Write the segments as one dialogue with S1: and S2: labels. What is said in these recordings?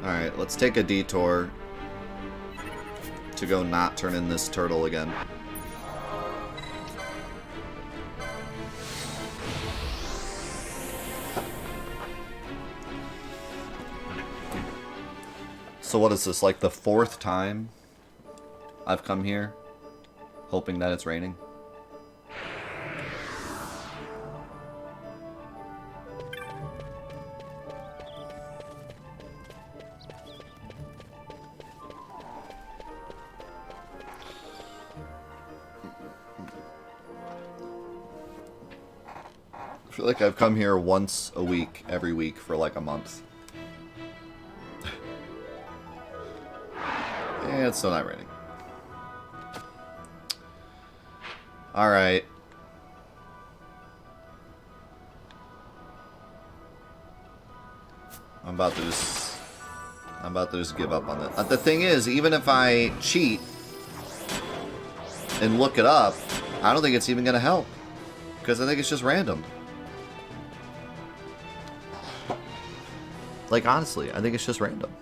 S1: Alright, let's take a detour to go not turn in this turtle again. So what is this, like the 4th time I've come here, hoping that it's raining? I feel like I've come here once a week, every week, for like a month. Yeah, it's still not raining. Alright. I'm about to just give up on it. The thing is, even if I cheat and look it up, I don't think it's even gonna help. Because I think it's just random. Like, honestly, I think it's just random.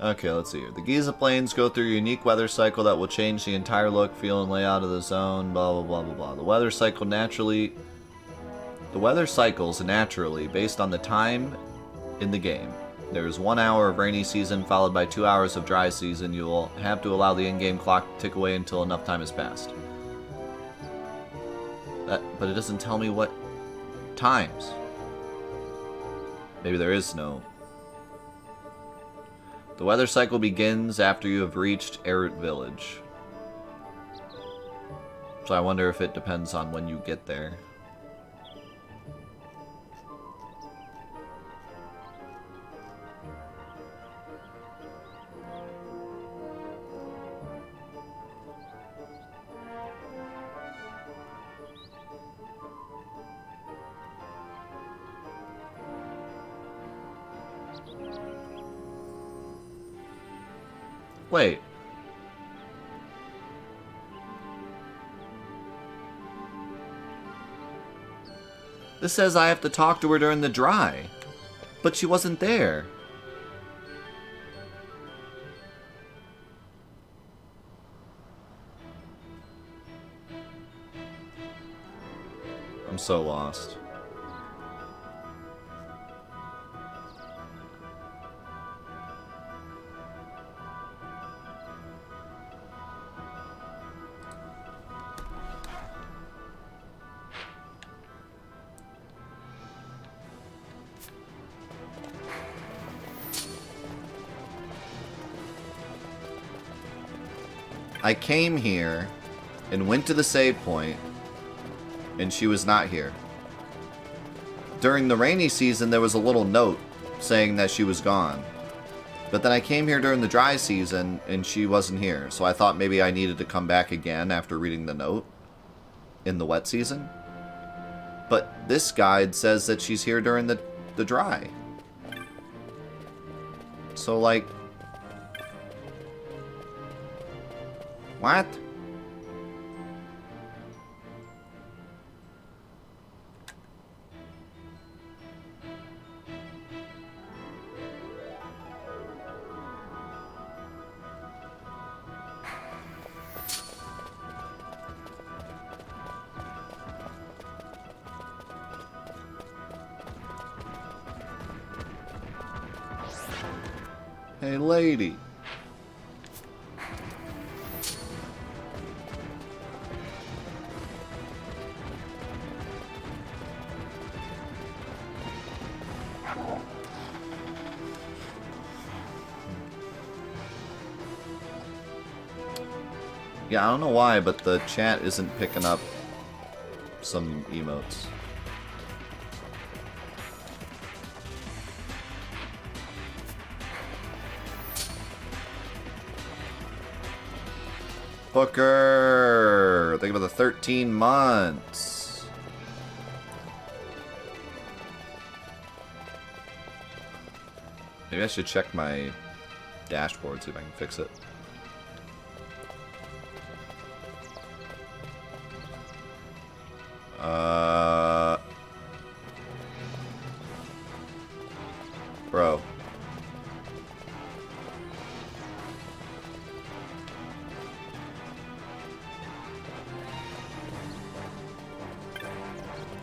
S1: Okay, let's see here. The Giza Plains go through a unique weather cycle that will change the entire look, feel, and layout of the zone, blah, blah, blah, blah, blah. The weather cycles naturally based on the time in the game. There is 1 hour of rainy season followed by 2 hours of dry season. You will have to allow the in-game clock to tick away until enough time has passed. But it doesn't tell me what times. Maybe there is no... The weather cycle begins after you have reached Erut Village. So I wonder if it depends on when you get there. Wait. This says I have to talk to her during the dry. But she wasn't there. I'm so lost. I came here and went to the save point, and she was not here. During the rainy season, there was a little note saying that she was gone. But then I came here during the dry season, and she wasn't here. So I thought maybe I needed to come back again after reading the note in the wet season. But this guide says that she's here during the dry. So, like... What? Hey, lady. Yeah, I don't know why, but the chat isn't picking up some emotes. Booker! Think about the 13 months. Maybe I should check my dashboard, see if I can fix it. Bro.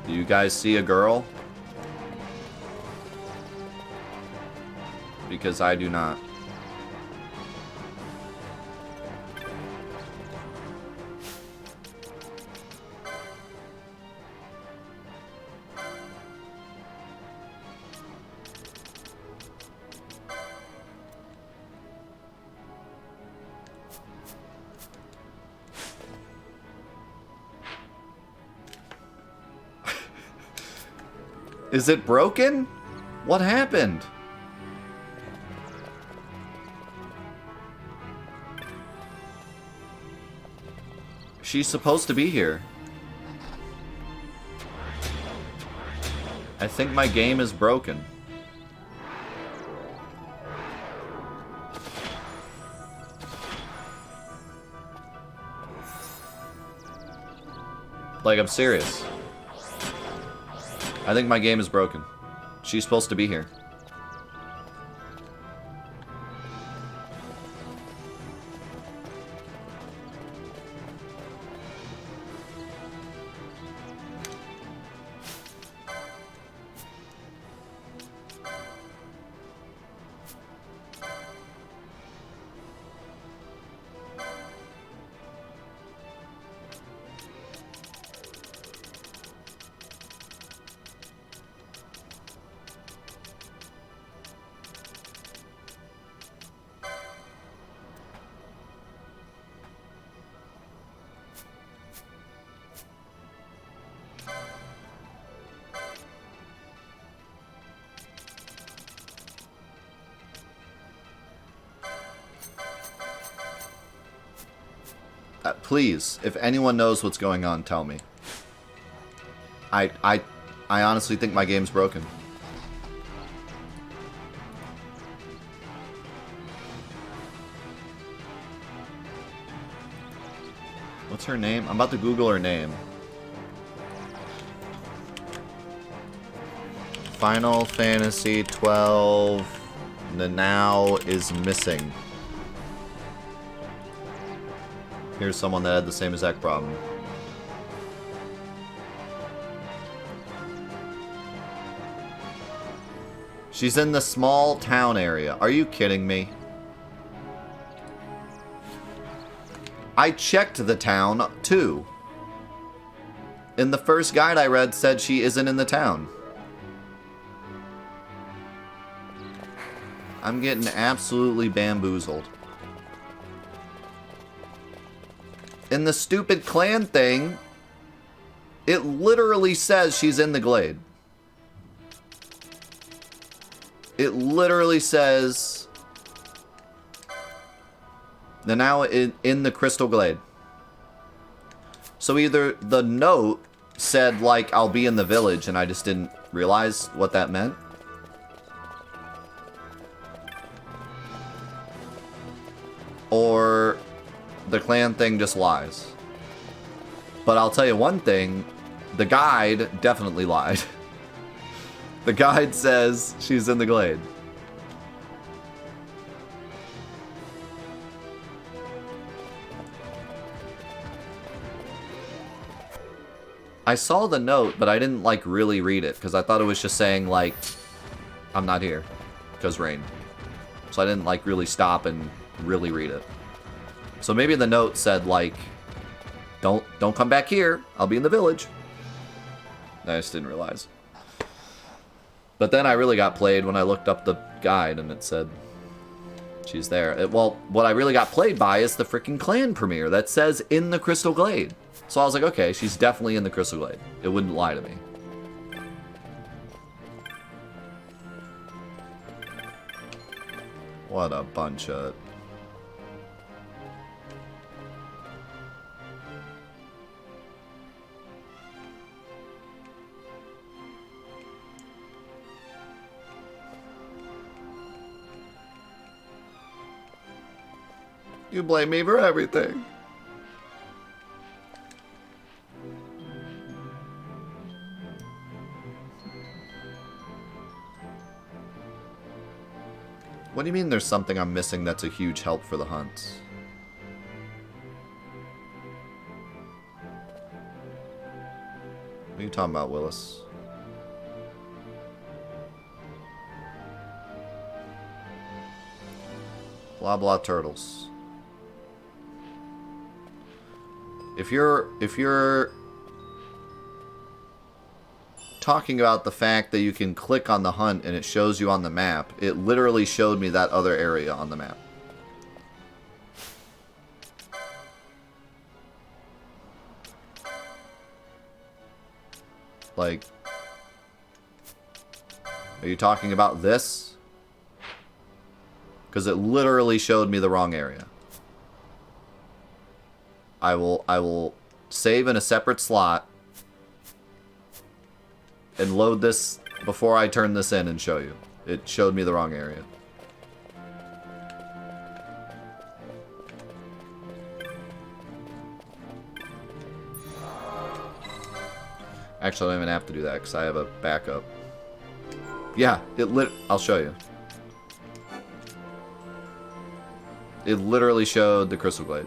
S1: Do you guys see a girl? Because I do not. Is it broken? What happened? She's supposed to be here. I think my game is broken. Like, I'm serious. I think my game is broken. She's supposed to be here. Please, if anyone knows what's going on, tell me. I honestly think my game's broken. What's her name? I'm about to Google her name. Final Fantasy XII. Nanao is missing. Here's someone that had the same exact problem. She's in the small town area. Are you kidding me? I checked the town, too. In the first guide I read said she isn't in the town. I'm getting absolutely bamboozled. In the stupid clan thing, it literally says she's in the glade. It literally says they're now in the Crystal Glade. So either the note said, like, I'll be in the village, and I just didn't realize what that meant. Or the clan thing just lies. But I'll tell you one thing, the guide definitely lied. The guide says she's in the glade. I saw the note, but I didn't, like, really read it, because I thought it was just saying, like, I'm not here, because rain. So I didn't, like, really stop and really read it. So maybe the note said, like, don't come back here. I'll be in the village. I just didn't realize. But then I really got played when I looked up the guide and it said she's there. Well, what I really got played by is the freaking clan premiere that says in the Crystal Glade. So I was like, okay, she's definitely in the Crystal Glade. It wouldn't lie to me. What a bunch of... You blame me for everything. What do you mean there's something I'm missing that's a huge help for the hunts? What are you talking about, Willis? Blah blah turtles. If you're talking about the fact that you can click on the hunt and it shows you on the map, it literally showed me that other area on the map. Like, are you talking about this? Because it literally showed me the wrong area. I will save in a separate slot and load this before I turn this in and show you. It showed me the wrong area. Actually, I don't even have to do that because I have a backup. Yeah, I'll show you. It literally showed the Crystal Glade.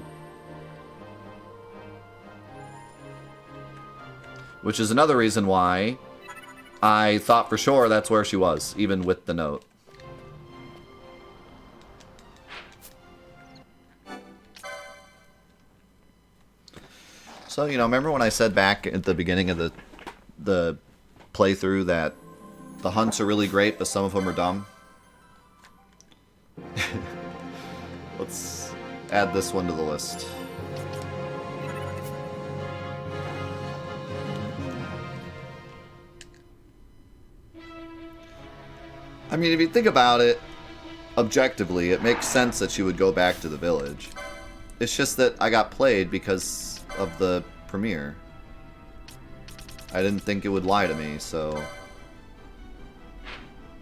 S1: Which is another reason why I thought for sure that's where she was, even with the note. So, you know, remember when I said back at the beginning of the playthrough that the hunts are really great, but some of them are dumb? Let's add this one to the list. I mean, if you think about it objectively, it makes sense that she would go back to the village. It's just that I got played because of the premiere. I didn't think it would lie to me, so...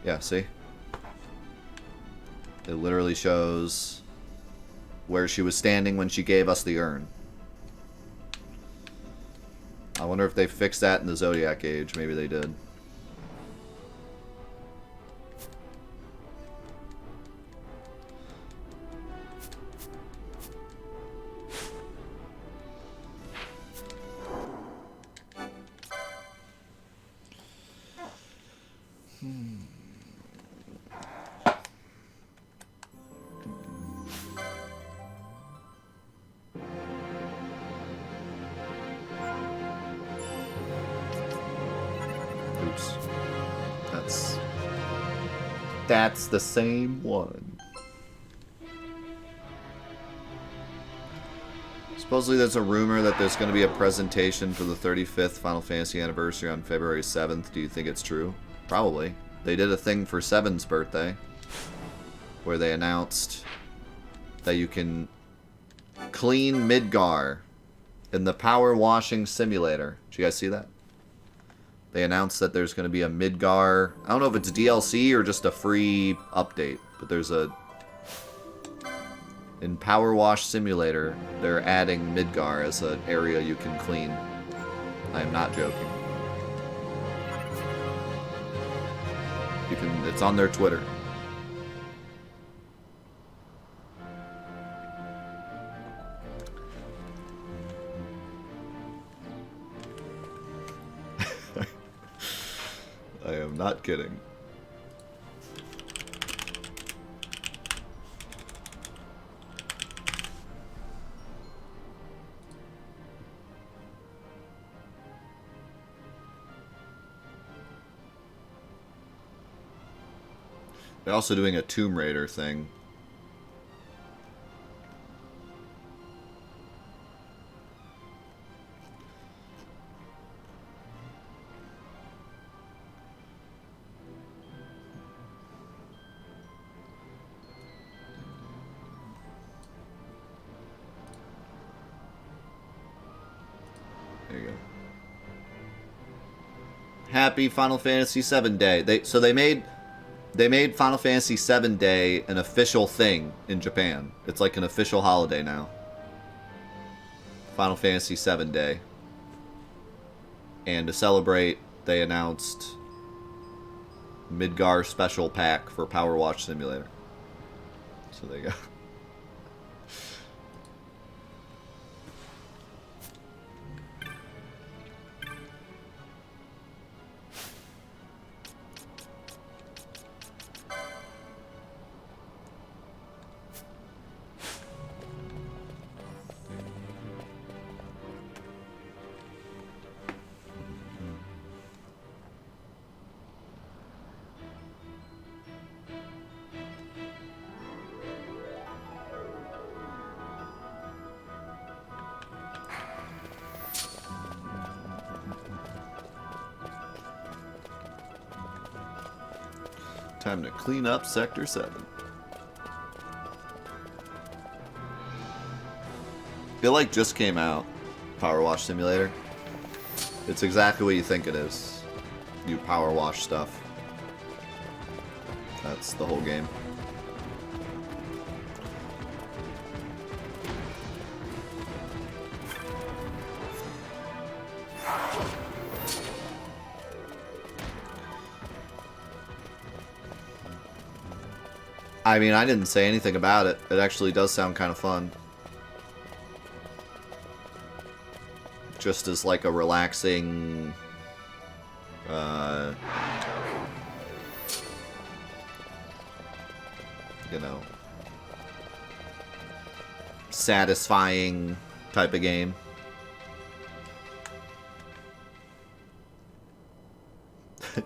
S1: Yeah, see? It literally shows where she was standing when she gave us the urn. I wonder if they fixed that in the Zodiac Age. Maybe they did. Oops. That's the same one. Supposedly there's a rumor that there's going to be a presentation for the 35th Final Fantasy anniversary on February 7th. Do you think it's true? Probably. They did a thing for 7's birthday where they announced that you can clean Midgar in the power washing simulator. Did you guys see that? They announced that there's going to be a Midgar... I don't know if it's DLC or just a free update, but there's a... In Power Wash Simulator, they're adding Midgar as an area you can clean. I am not joking. You can... It's on their Twitter. I am not kidding. They're also doing a Tomb Raider thing. There you go. Happy Final Fantasy VII Day. They made They made Final Fantasy VII Day an official thing in Japan. It's like an official holiday now. Final Fantasy VII Day. And to celebrate, they announced Midgar Special Pack for Power Wash Simulator. So there you go. Time to clean up Sector 7. It like just came out, Power Wash Simulator. It's exactly what you think it is. You power wash stuff. That's the whole game. I mean, I didn't say anything about it. It actually does sound kind of fun. Just as like a relaxing... you know... satisfying type of game.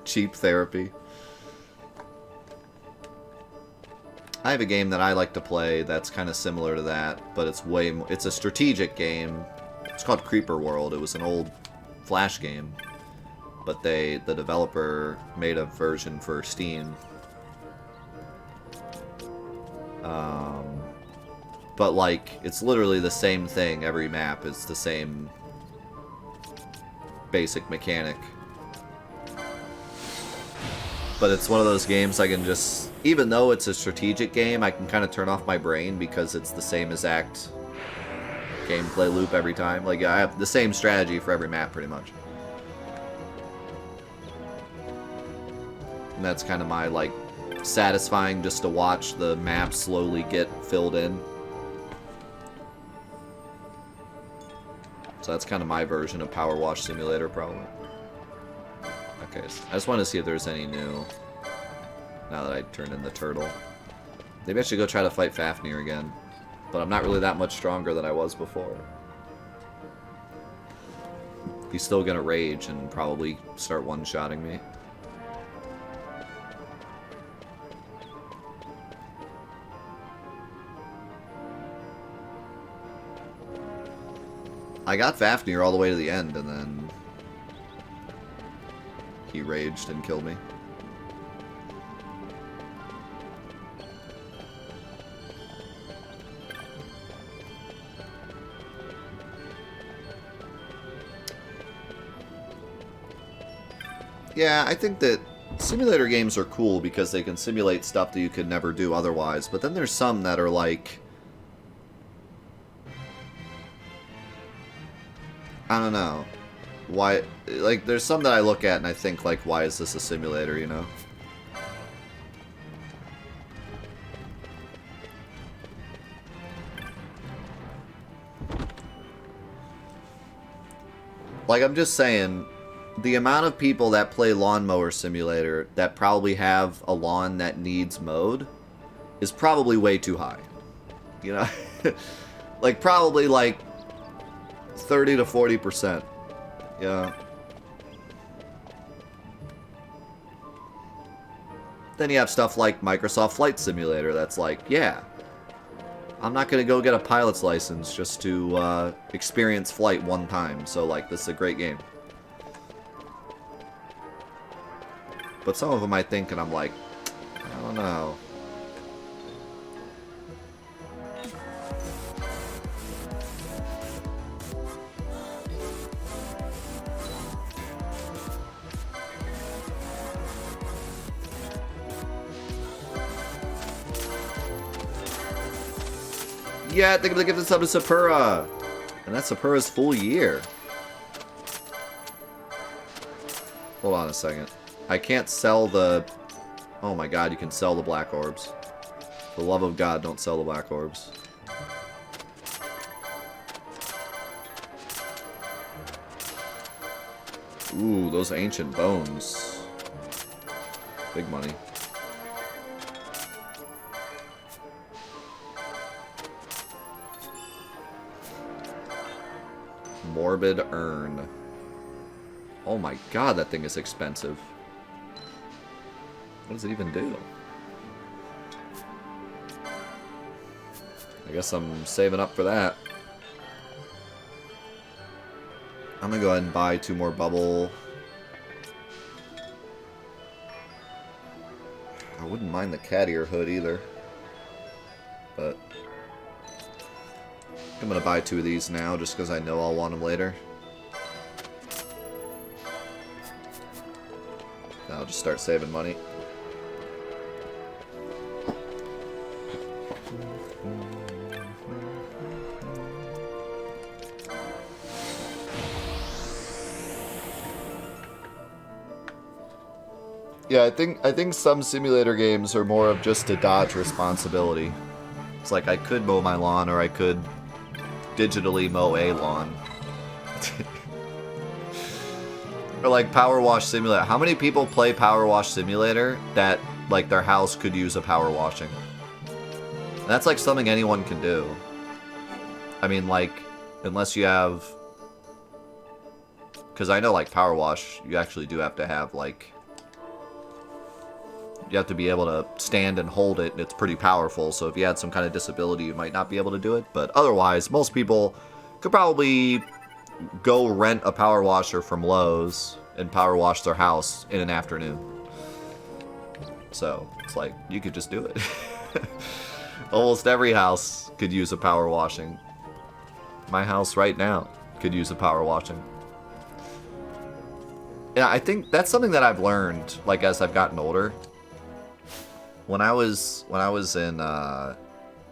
S1: Cheap therapy. I have a game that I like to play that's kind of similar to that, but it's way more, it's a strategic game. It's called Creeper World. It was an old Flash game, but the developer made a version for Steam. But like, it's literally the same thing every map. It's the same basic mechanic. But it's one of those games I can just, even though it's a strategic game, I can kind of turn off my brain because it's the same exact gameplay loop every time. Like, I have the same strategy for every map, pretty much. And that's kind of my, like, satisfying just to watch the map slowly get filled in. So that's kind of my version of Power Wash Simulator, probably. Okay, so I just wanted to see if there's any new, now that I turned in the turtle. Maybe I should go try to fight Fafnir again. But I'm not really that much stronger than I was before. He's still gonna rage and probably start one-shotting me. I got Fafnir all the way to the end, and then he raged and killed me. Yeah, I think that simulator games are cool because they can simulate stuff that you could never do otherwise, but then there's some that are like, I don't know. Why, like, there's some that I look at and I think, like, why is this a simulator, you know? Like, I'm just saying, the amount of people that play Lawnmower Simulator that probably have a lawn that needs mowed is probably way too high. You know? Like, probably, like, 30 to 40%. Yeah. Then you have stuff like Microsoft Flight Simulator that's like, yeah, I'm not going to go get a pilot's license just to experience flight one time. So, like, this is a great game. But some of them I think, and I'm like, I don't know. Yeah, they're gonna give this up to Sapura. And that's Sapura's full year. Hold on a second. I can't sell the... Oh my god, you can sell the black orbs. For the love of God, don't sell the black orbs. Ooh, those ancient bones. Big money. Morbid urn. Oh my god, that thing is expensive. What does it even do? I guess I'm saving up for that. I'm gonna go ahead and buy 2 more bubble. I wouldn't mind the cat ear hood either. But I'm gonna buy 2 of these now just because I know I'll want them later. I'll just start saving money. Yeah, I think some simulator games are more of just to dodge responsibility. It's like I could mow my lawn or I could digitally mow a lawn. Or like Power Wash Simulator. How many people play Power Wash Simulator that like their house could use a power washing? And that's like something anyone can do. I mean, like, unless you have... Because I know like Power Wash, you actually do have to have like... You have to be able to stand and hold it, and it's pretty powerful, so if you had some kind of disability, you might not be able to do it. But otherwise, most people could probably go rent a power washer from Lowe's and power wash their house in an afternoon. So, it's like, you could just do it. Almost every house could use a power washing. My house right now could use a power washing. Yeah, I think that's something that I've learned, like, as I've gotten older. When I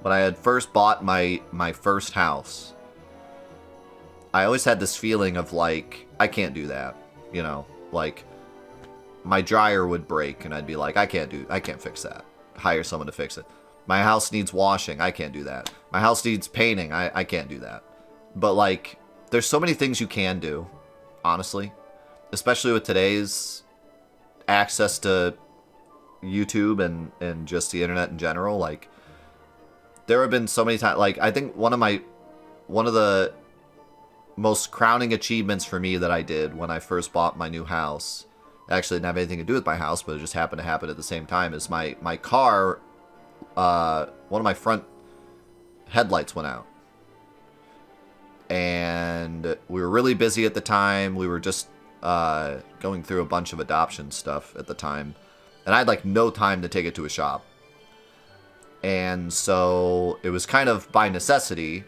S1: had first bought my first house, I always had this feeling of like, I can't do that, you know, like my dryer would break and I'd be like, I can't fix that. Hire someone to fix it. My house needs washing. I can't do that. My house needs painting. I can't do that. But like, there's so many things you can do, honestly, especially with today's access to YouTube and just the internet in general. Like, there have been so many times, like, I think one of the most crowning achievements for me that I did when I first bought my new house, actually didn't have anything to do with my house, but it just happened to happen at the same time, is my car, one of my front headlights went out. And we were really busy at the time. We were just going through a bunch of adoption stuff at the time. And I had like no time to take it to a shop. And so it was kind of by necessity,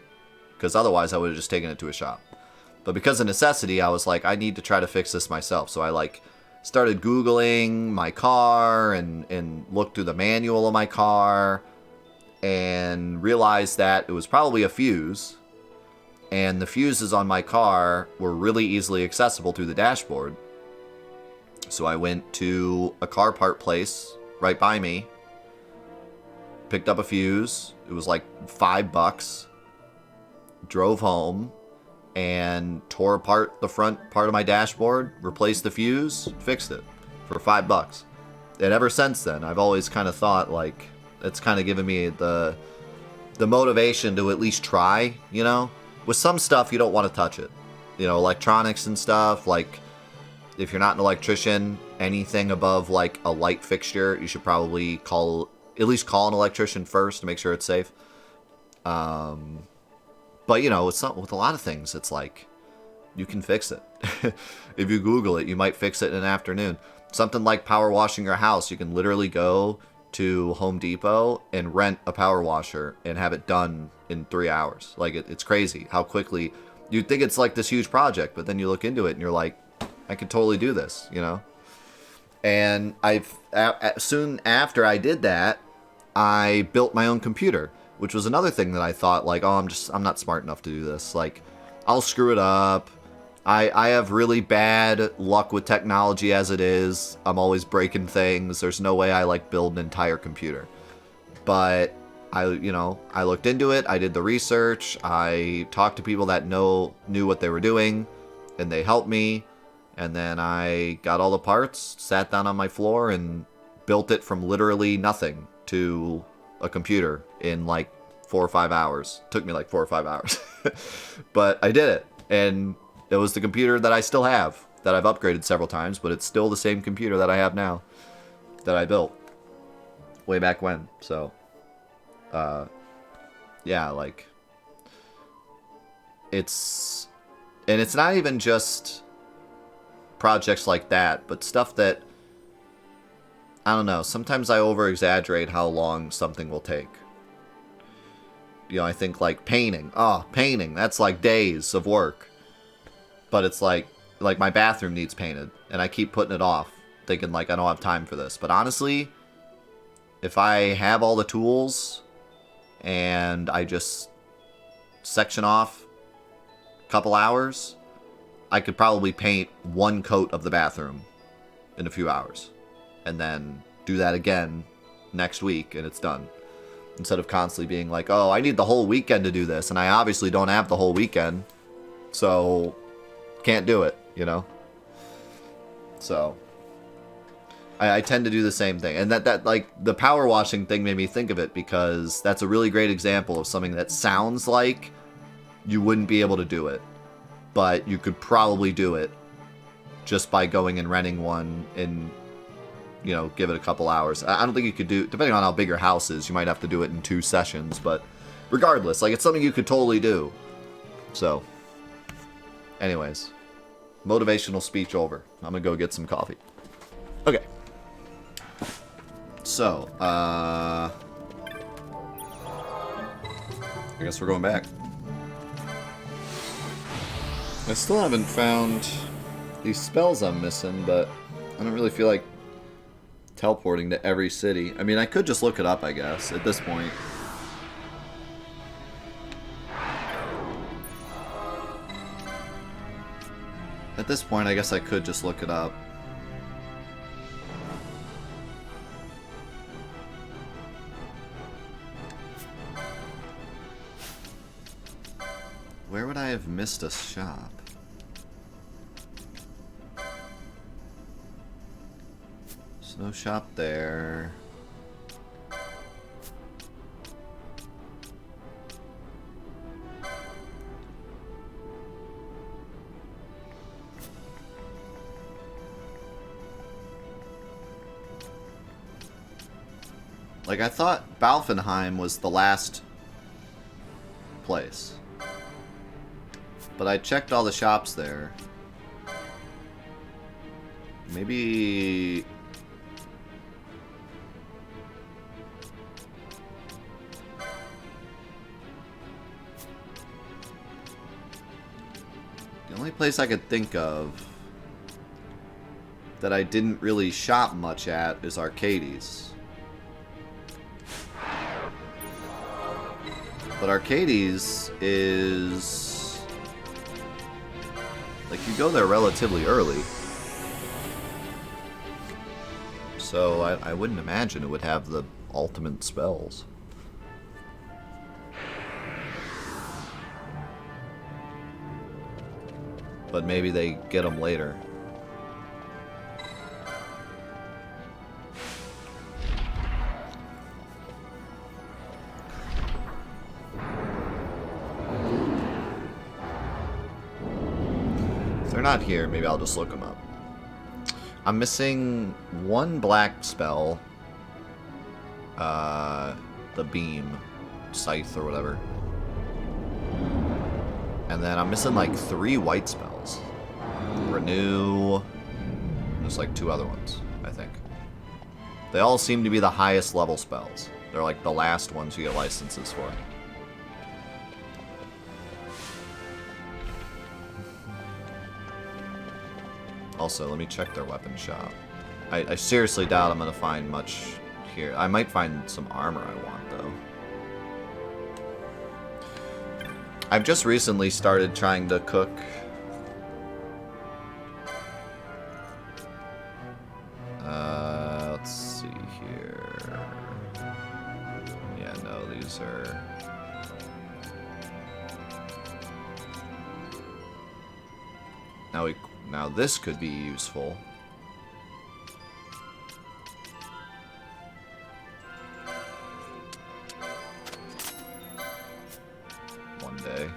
S1: because otherwise I would have just taken it to a shop. But because of necessity, I was like, I need to try to fix this myself. So I like started Googling my car and looked through the manual of my car and realized that it was probably a fuse. And the fuses on my car were really easily accessible through the dashboard. So I went to a car part place right by me, picked up a fuse. It was like $5. Drove home and tore apart the front part of my dashboard, replaced the fuse, fixed it for $5. And ever since then, I've always kind of thought like it's kind of given me the motivation to at least try, you know? With some stuff, you don't want to touch it. You know, electronics and stuff, like, if you're not an electrician, anything above, like, a light fixture, you should probably at least call an electrician first to make sure it's safe. But, you know, with a lot of things, it's like, you can fix it. If you Google it, you might fix it in an afternoon. Something like power washing your house, you can literally go to Home Depot and rent a power washer and have it done in 3 hours. Like, it's crazy how quickly you'd think it's like this huge project, but then you look into it and you're like, I could totally do this, you know? And soon after I did that, I built my own computer. which was another thing that I thought, like, oh, I'm not smart enough to do this. Like, I'll screw it up. I have really bad luck with technology as it is. I'm always breaking things. There's no way I, like, build an entire computer. But I looked into it. I did the research. I talked to people that knew what they were doing, and they helped me. And then I got all the parts, sat down on my floor, and built it from literally nothing to a computer in like 4 or 5 hours. Took me like 4 or 5 hours. But I did it. And it was the computer that I still have, that I've upgraded several times, but it's still the same computer that I have now, that I built way back when. So, yeah, like, it's not even just projects like that, but stuff that, I don't know, sometimes I over-exaggerate how long something will take. You know, I think like painting. Oh, painting, that's like days of work. But it's like my bathroom needs painted, and I keep putting it off, thinking like I don't have time for this. But honestly, if I have all the tools and I just section off a couple hours, I could probably paint 1 coat of the bathroom in a few hours, and then do that again next week, and it's done. Instead of constantly being like, oh, I need the whole weekend to do this, and I obviously don't have the whole weekend, so can't do it, you know? So I tend to do the same thing. And that like, the power washing thing made me think of it, because that's a really great example of something that sounds like you wouldn't be able to do it, but you could probably do it just by going and renting one and, you know, give it a couple hours. I don't think you could do, depending on how big your house is, you might have to do it in 2 sessions, but regardless, like, it's something you could totally do. So, anyways, motivational speech over. I'm gonna go get some coffee. Okay. So, I guess we're going back. I still haven't found these spells I'm missing, but I don't really feel like teleporting to every city. I mean, I could just look it up, I guess, at this point. At this point, I guess I could just look it up. Where would I have missed a shop? There's no shop there. Like, I thought Balfenheim was the last place. But I checked all the shops there. Maybe... the only place I could think of that I didn't really shop much at is Arcades. But Arcades is... like, you go there relatively early. So I wouldn't imagine it would have the ultimate spells. But maybe they get them later. Not here, maybe I'll just look them up. I'm missing 1 black spell. The beam, scythe or whatever. And then I'm missing like 3 white spells. Renew. There's like 2 other ones, I think. They all seem to be the highest level spells. They're like the last ones you get licenses for. Also, let me check their weapon shop. I seriously doubt I'm going to find much here. I might find some armor I want, though. I've just recently started trying to cook. Let's see here. Yeah, no, these are... Now this could be useful. One day.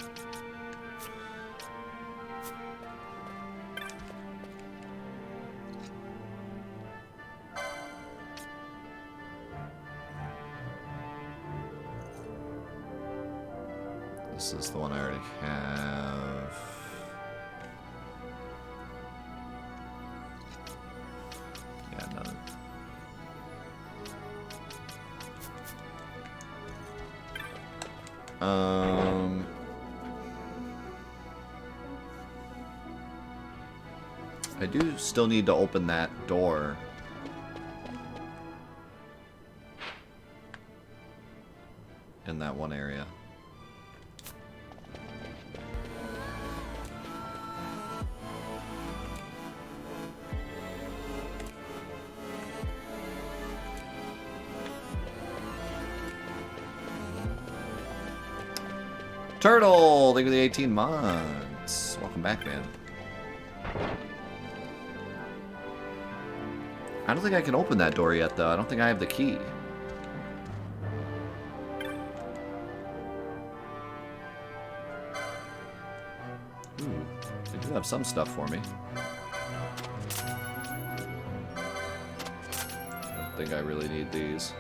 S1: This is the one I already have. Yeah, none. I do still need to open that door. In that one area. Turtle! Thank you for the 18 months. Welcome back, man. I don't think I can open that door yet, though. I don't think I have the key. Ooh, they do have some stuff for me. I don't think I really need these.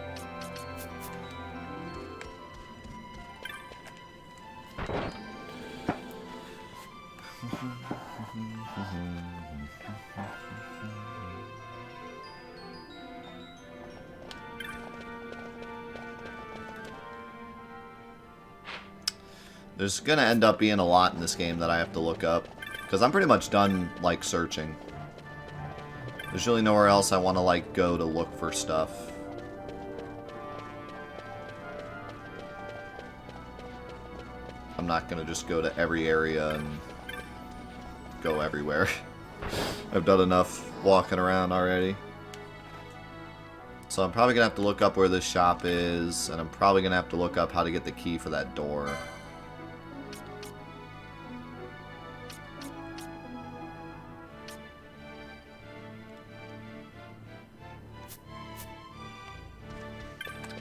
S1: There's gonna end up being a lot in this game that I have to look up, because I'm pretty much done, like, searching. There's really nowhere else I want to, like, go to look for stuff. I'm not gonna just go to every area and go everywhere. I've done enough walking around already. So I'm probably gonna have to look up where this shop is, and I'm probably gonna have to look up how to get the key for that door.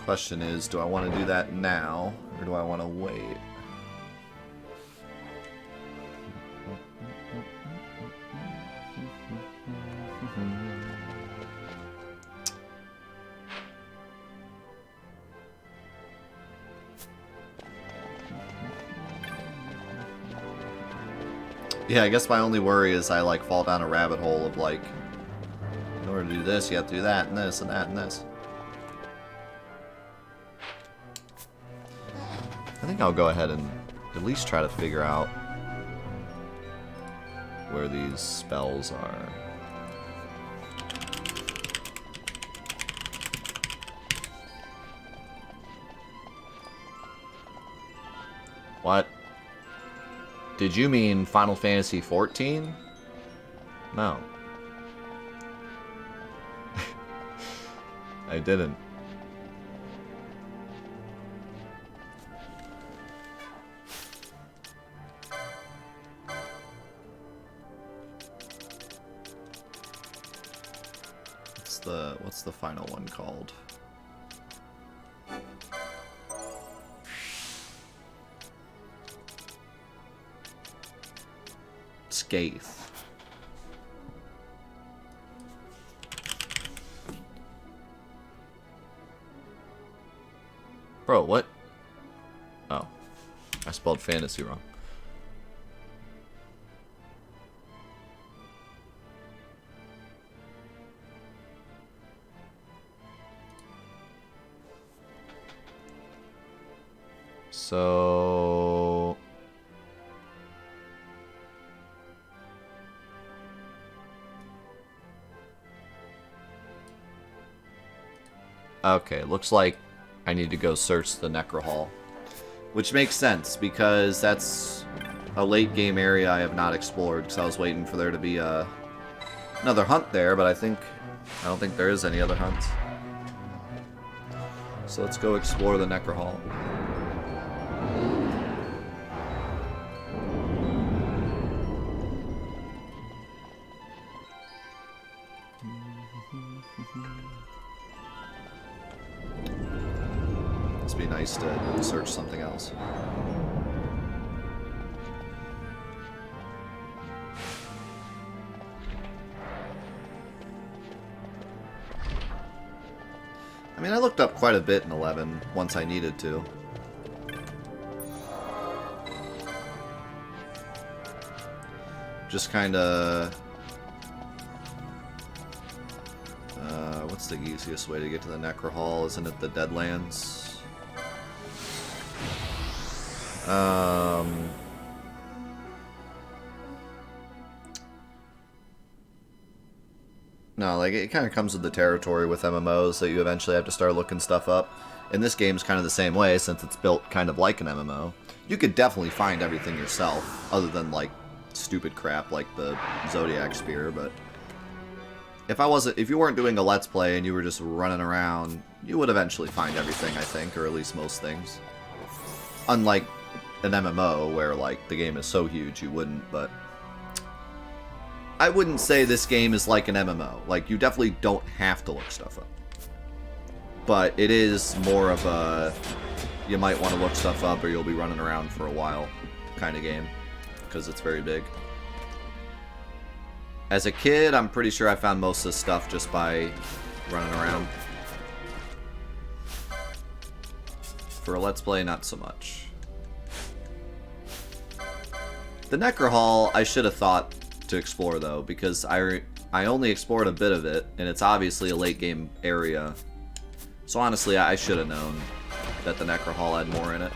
S1: Question is, do I want to do that now, or do I want to wait? Yeah, I guess my only worry is I, like, fall down a rabbit hole of, like, in order to do this, you have to do that, and this, and that, and this. I think I'll go ahead and at least try to figure out where these spells are. What? Did you mean Final Fantasy XIV? No. I didn't. What's the final one called? Scathe. Bro, what? Oh. I spelled fantasy wrong. So... okay, looks like I need to go search the Necro Hall. Which makes sense, because that's a late game area I have not explored, because I was waiting for there to be another hunt there, but I don't think there is any other hunts. So let's go explore the Necro Hall. Must be nice to search something else. I mean, I looked up quite a bit in 11 once I needed to. Just kind of... what's the easiest way to get to the Necro Hall? Isn't it the Deadlands? No, like, it kind of comes with the territory with MMOs that you eventually have to start looking stuff up. And this game's kind of the same way, since it's built kind of like an MMO. You could definitely find everything yourself, other than, like, stupid crap like the Zodiac Spear, but... If you weren't doing a Let's Play and you were just running around, you would eventually find everything, I think, or at least most things. Unlike an MMO, where, like, the game is so huge you wouldn't, but... I wouldn't say this game is like an MMO. Like, you definitely don't have to look stuff up. But it is more of a... You might want to look stuff up or you'll be running around for a while kind of game. Because it's very big. As a kid, I'm pretty sure I found most of this stuff just by running around. For a Let's Play, not so much. The Necro Hall, I should have thought to explore, though, because I only explored a bit of it, and it's obviously a late game area. So honestly, I should have known that the Necro Hall had more in it.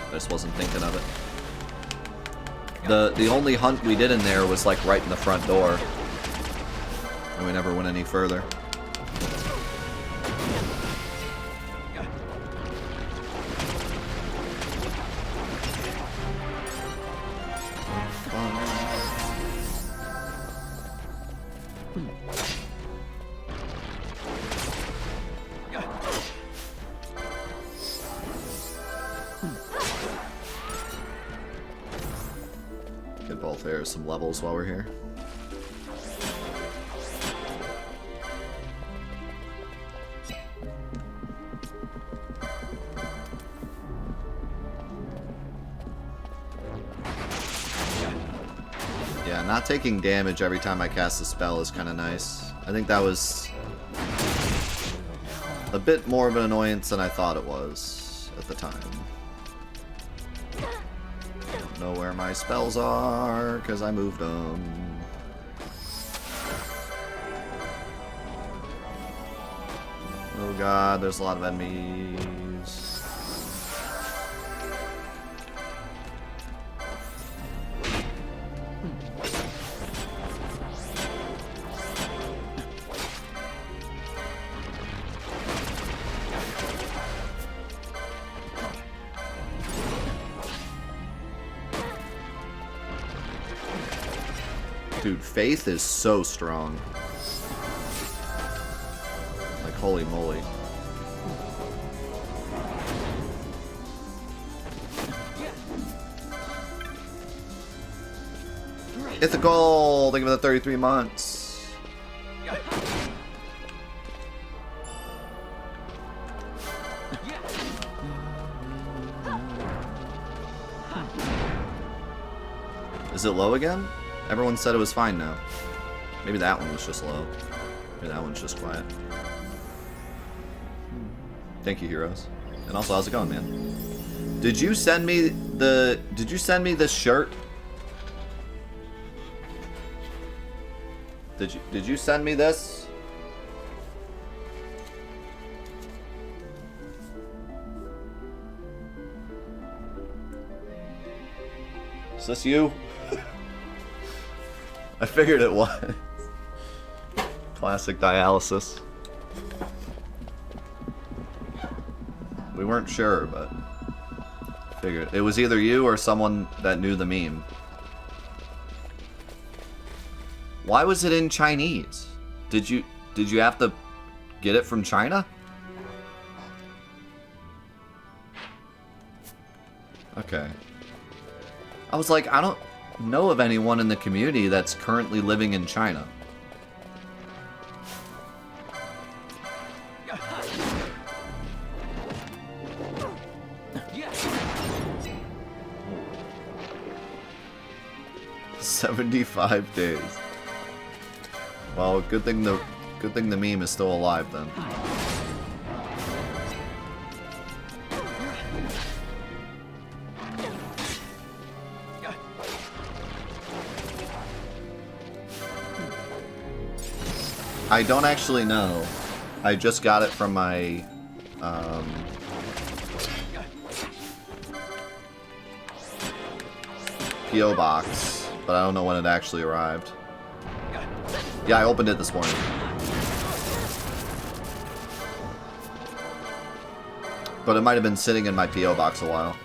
S1: I just wasn't thinking of it. The only hunt we did in there was like right in the front door, and we never went any further. Get both there some levels while we're here. Yeah, not taking damage every time I cast a spell is kind of nice. I think that was a bit more of an annoyance than I thought it was at the time. Don't know where my spells are because I moved them. Oh god, there's a lot of enemies. Dude, Faith is so strong. Like, holy moly. Hit the goal! Think of the 33 months. Is it low again? Everyone said it was fine now. Maybe that one was just low. Maybe that one's just quiet. Thank you, heroes. And also, how's it going, man? Did you send me this shirt? Did you send me this? Is this you? I figured it was. Classic dialysis. We weren't sure, but Figured. It was either you or someone that knew the meme. Why was it in Chinese? Did you have to get it from China? Okay. I was like, I don't know of anyone in the community that's currently living in China.
S2: Yes.
S1: 75 days. Well, good thing the meme is still alive then. I don't actually know. I just got it from my P.O. box, but I don't know when it actually arrived. Yeah, I opened it this morning. But it might have been sitting in my P.O. box a while.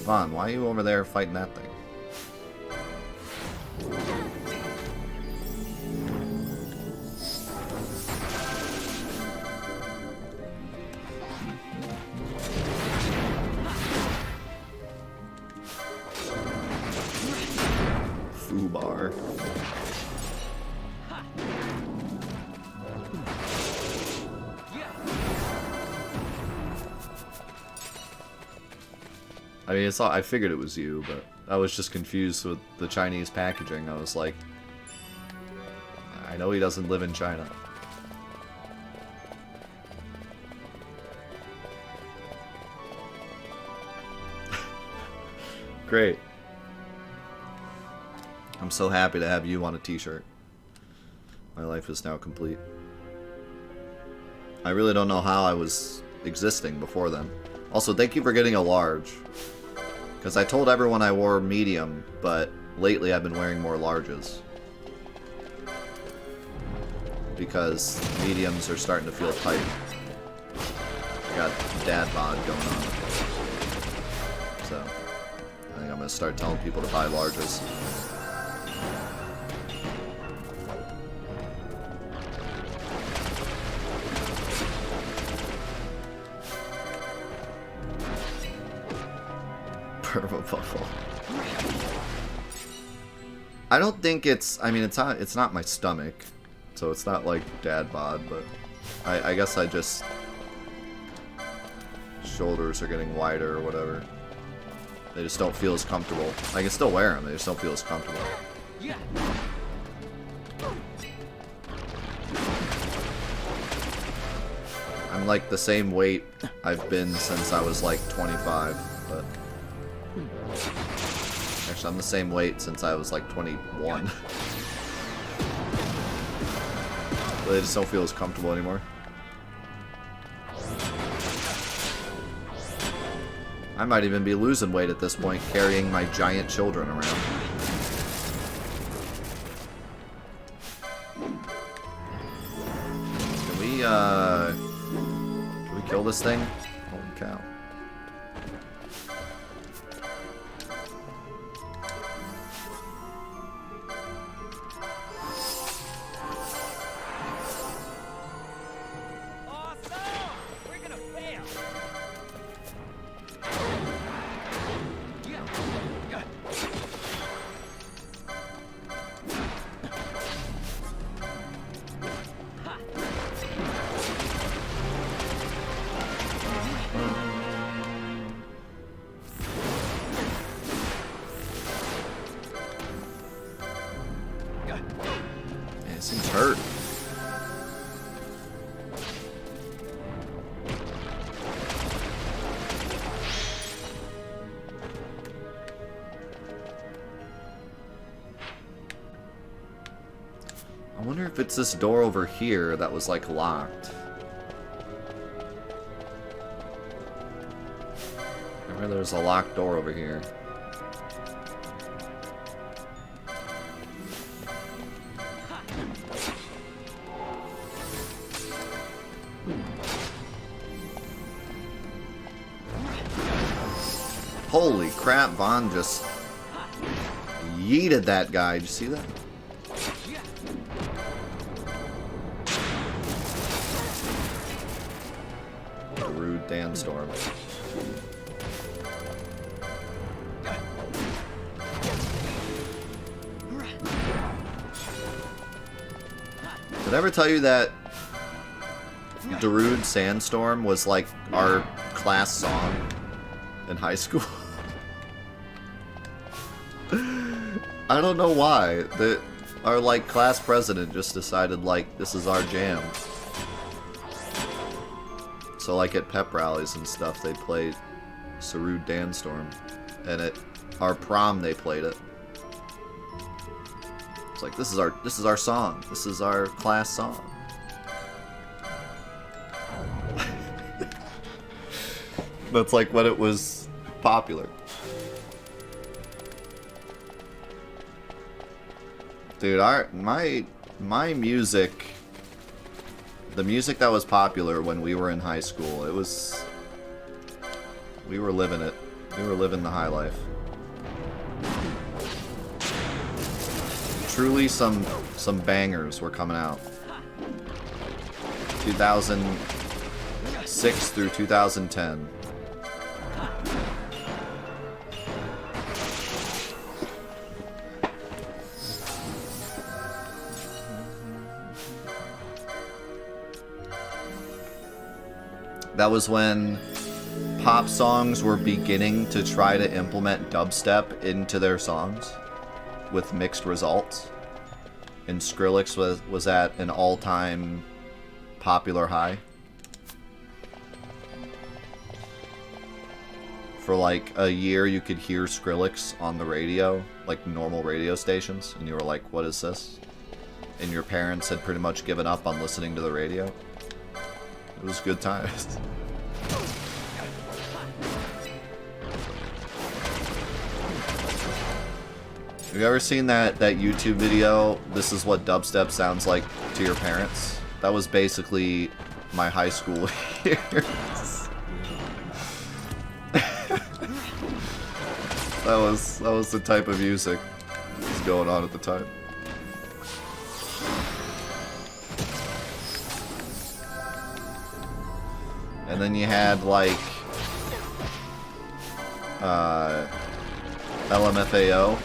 S1: Vaughn, why are you over there fighting that thing? Foobar. I mean, I figured it was you, but I was just confused with the Chinese packaging. I was like, I know he doesn't live in China. Great. I'm so happy to have you on a t-shirt. My life is now complete. I really don't know how I was existing before then. Also, thank you for getting a large. Because I told everyone I wore medium, but lately I've been wearing more larges. Because mediums are starting to feel tight. I got dad bod going on. So, I think I'm going to start telling people to buy larges. Permabuffle. I don't think it's. I mean, it's not my stomach, so it's not like dad bod. But I guess I just shoulders are getting wider or whatever. They just don't feel as comfortable. I can still wear them. They just don't feel as comfortable.
S2: Yeah.
S1: I'm like the same weight I've been since I was like 25, but. Actually, I'm the same weight since I was like 21. But they just don't feel as comfortable anymore. I might even be losing weight at this point, carrying my giant children around. Can we kill this thing? Holy cow. It's this door over here that was like locked. Or there's a locked door over here. Holy crap, Vaughn just yeeted that guy. Did you see that? A rude Danstorm. Did I ever tell you that Darude Sandstorm was like our class song in high school? I don't know why. Our like class president just decided like this is our jam. So like at pep rallies and stuff they played Darude Sandstorm, and at our prom they played it. It's like this is our song. This is our class song. That's like when it was popular. Dude, my music, the music that was popular when we were in high school, we were living it. We were living the high life. Truly some bangers were coming out. 2006 through 2010. That was when pop songs were beginning to try to implement dubstep into their songs with mixed results. And Skrillex was at an all-time popular high. For like a year you could hear Skrillex on the radio, like normal radio stations, and you were like, what is this? And your parents had pretty much given up on listening to the radio. It was good times. Have you ever seen that YouTube video, this is what dubstep sounds like to your parents? That was basically my high school years. that was the type of music that was going on at the time. And then you had like LMFAO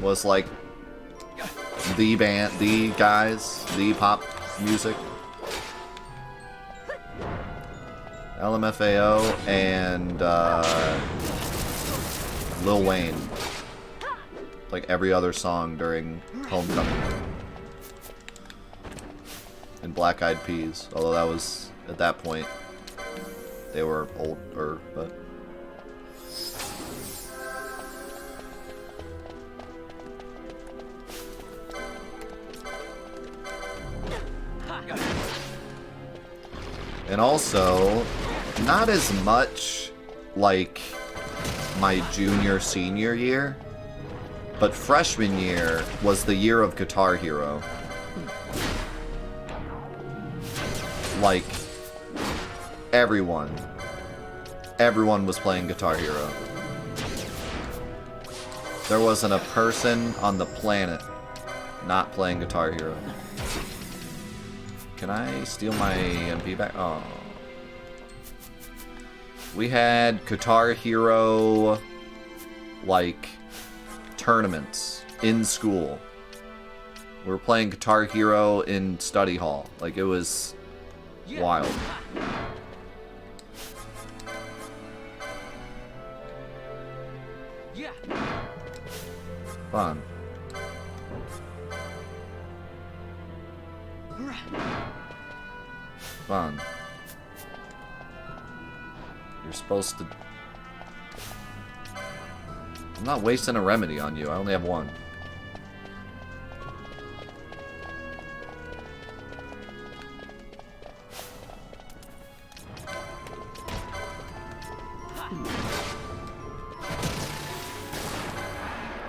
S1: was like the band, the guys, the pop music. LMFAO and Lil Wayne. Like every other song during Homecoming. And Black Eyed Peas, although that was at that point they were older, but and also not as much like my junior senior year, but freshman year was the year of Guitar Hero. Like everyone was playing Guitar Hero. There wasn't a person on the planet not playing Guitar Hero. Can I steal my MP back? Oh. We had Guitar Hero, like, tournaments in school. We were playing Guitar Hero in study hall. Like, it was wild. Fun. Fun. You're supposed to... I'm not wasting a remedy on you. I only have one.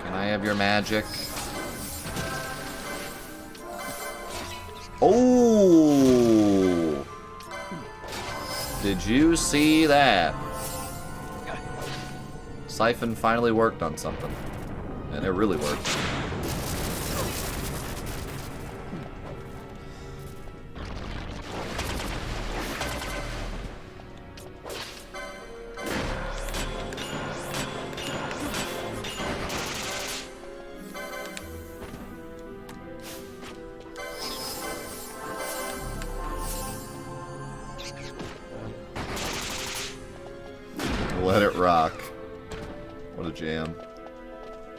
S1: Can I have your magic? Oh! Did you see that? Siphon finally worked on something. And it really worked. Let it rock. What a jam.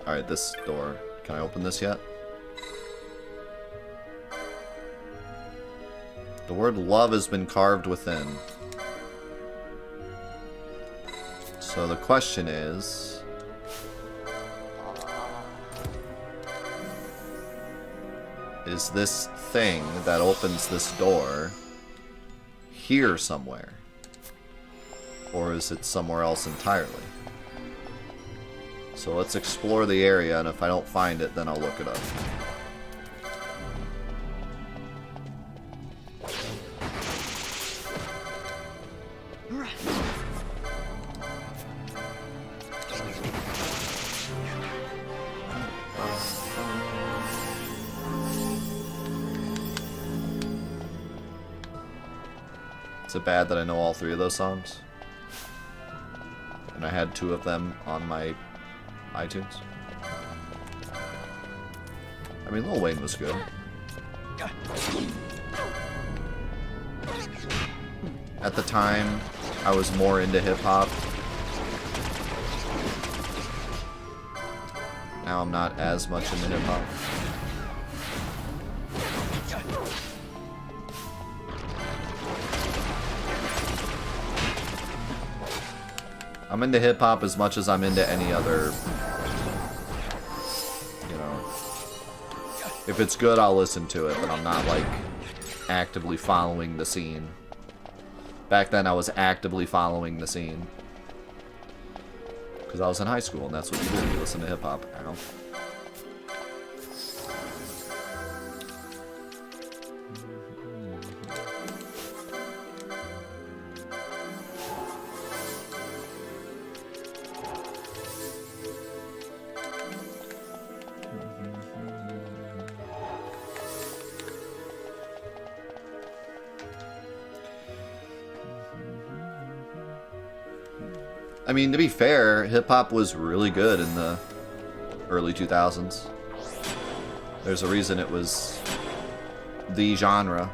S1: Alright, this door. Can I open this yet? The word love has been carved within. So the question is... is this thing that opens this door here somewhere? Or is it somewhere else entirely? So let's explore the area, and if I don't find it, then I'll look it up. Is it bad that I know all three of those songs? And I had 2 of them on my iTunes. I mean, Lil Wayne was good. At the time, I was more into hip-hop. Now I'm not as much into hip-hop. I'm into hip-hop as much as I'm into any other, you know. If it's good, I'll listen to it, but I'm not, like, actively following the scene. Back then, I was actively following the scene. Because I was in high school, and that's what you do. You listen to hip-hop. Ow. I mean, to be fair, hip-hop was really good in the early 2000s. There's a reason it was the genre.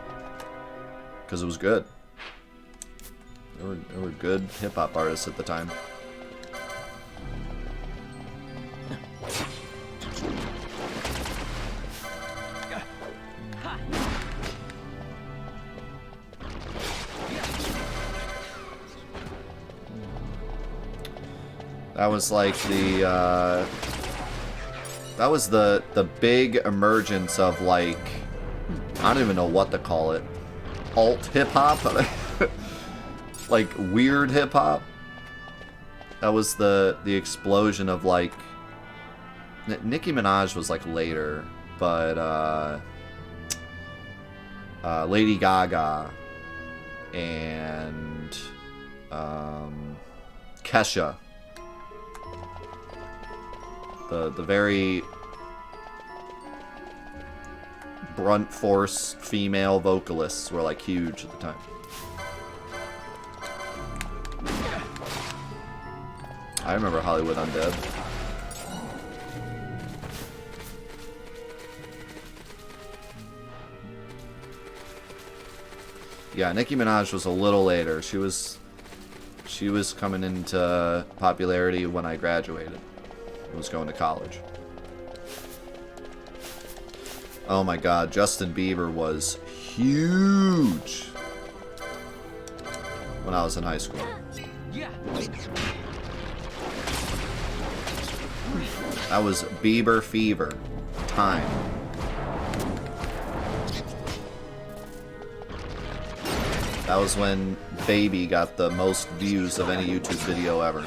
S1: Because it was good. There were good hip-hop artists at the time. That was like the, that was the big emergence of, like, I don't even know what to call it. Alt hip-hop? Like, weird hip-hop? That was the explosion of, like, Nicki Minaj was, like, later, but, Lady Gaga and, Kesha. The very brunt force female vocalists were, like, huge at the time. I remember Hollywood Undead. Yeah, Nicki Minaj was a little later. She was coming into popularity when I graduated. I was going to college. Oh my god, Justin Bieber was huge when I was in high school. That was Bieber fever time. That was when Baby got the most views of any YouTube video ever.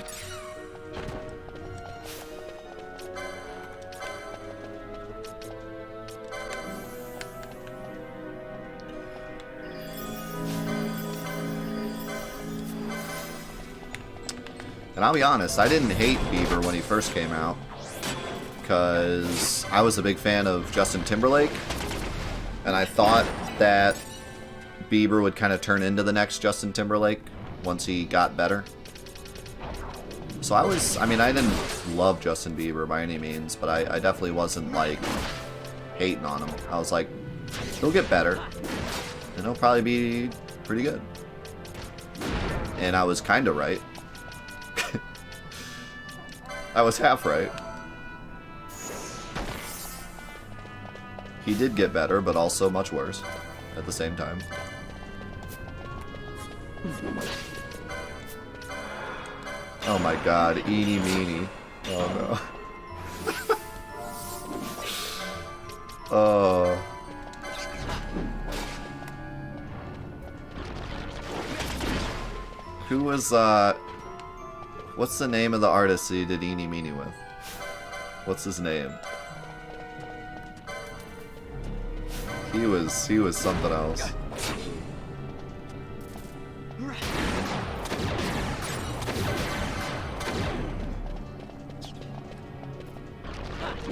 S1: And I'll be honest, I didn't hate Bieber when he first came out, because I was a big fan of Justin Timberlake, and I thought that Bieber would kind of turn into the next Justin Timberlake once he got better. So I mean, I didn't love Justin Bieber by any means, but I definitely wasn't, like, hating on him. I was like, he'll get better, and he'll probably be pretty good. And I was kind of right. I was half right. He did get better, but also much worse at the same time. Oh my god, eeny meeny. Oh no. Oh. Who was, what's the name of the artist he did eeny meeny with? What's his name? He was something else.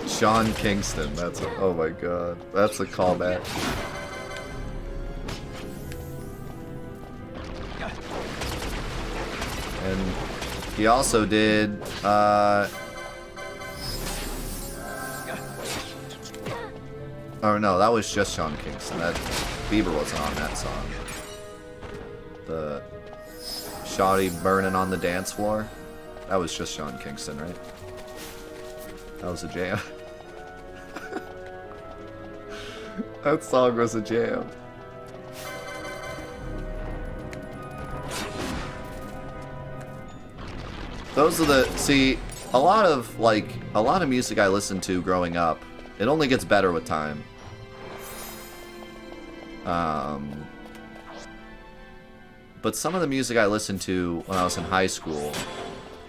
S1: Sean Kingston, that's a, oh my god, that's a callback. And he also did, oh no, that was just Sean Kingston. That Bieber wasn't on that song. The Shawty burning on the dance floor. That was just Sean Kingston, right? That was a jam. That song was a jam. Those are the, see, a lot of music I listened to growing up, it only gets better with time. But some of the music I listened to when I was in high school,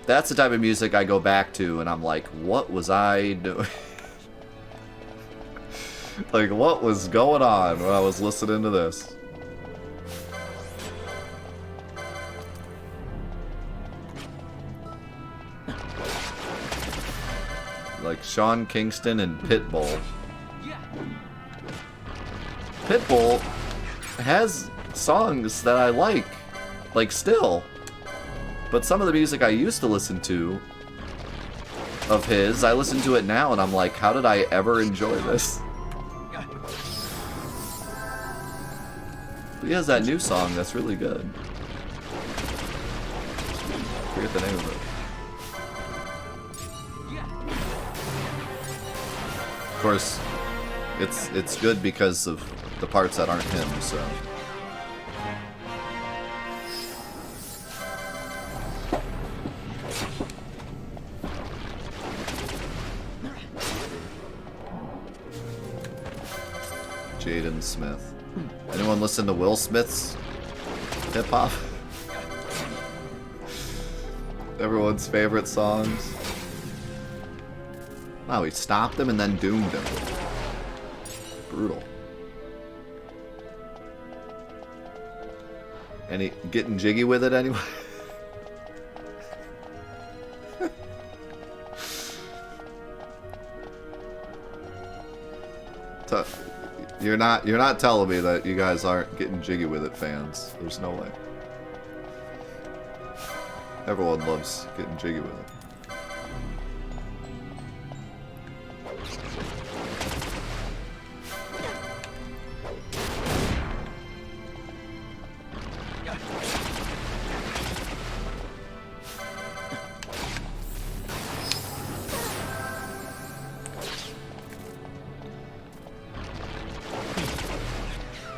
S1: that's the type of music I go back to and I'm like, what was I doing? Like, what was going on when I was listening to this? Like Sean Kingston and Pitbull. Pitbull has songs that I like still. But some of the music I used to listen to of his, I listen to it now and I'm like, how did I ever enjoy this? But he has that new song that's really good. I forget the name of it. Of course, it's good because of the parts that aren't him, so. Jaden Smith. Anyone listen to Will Smith's hip-hop? Everyone's favorite songs. Wow, he stopped him and then doomed him. Brutal. And he getting jiggy with it anyway? You're not telling me that you guys aren't getting jiggy with it, fans. There's no way. Everyone loves getting jiggy with it.